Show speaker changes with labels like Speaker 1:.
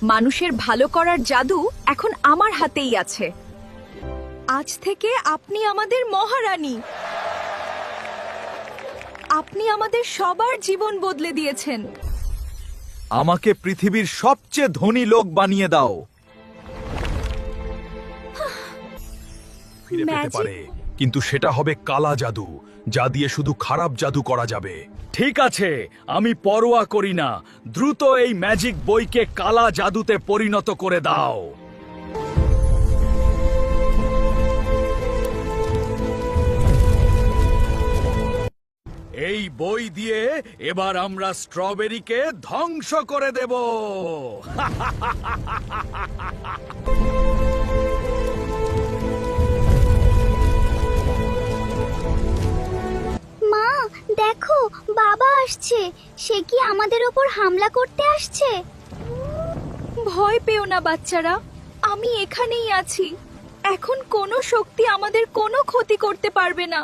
Speaker 1: মানুষের ভালো করার জাদু এখন আমার হাতেই আছে। আজ থেকে আপনি আমাদের মহারানী। আপনি আমাদের সবার জীবন বদলে দিয়েছেন।
Speaker 2: আমাকে পৃথিবীর সবচেয়ে ধনী লোক বানিয়ে দাও। ফিরে পেতে
Speaker 1: ম্যাজিক?
Speaker 2: পারে, কিন্তু সেটা হবে কালা জাদু, যা দিয়ে শুধু খারাপ জাদু করা যাবে। ঠিক আছে, আমি পরোয়া করি না। দ্রুত এই ম্যাজিক বইকে কালা জাদুতে পরিণত করে দাও। এই বই দিয়ে এবার আমরা স্ট্রবেরিকে ধ্বংস করে দেব।
Speaker 3: মা, দেখো, বাবা আসছে। সে কি আমাদের ওপর হামলা করতে আসছে?
Speaker 1: ভয় পেও না বাচ্চারা, আমি এখানেই আছি। এখন কোনো শক্তি আমাদের কোনো ক্ষতি করতে পারবে না।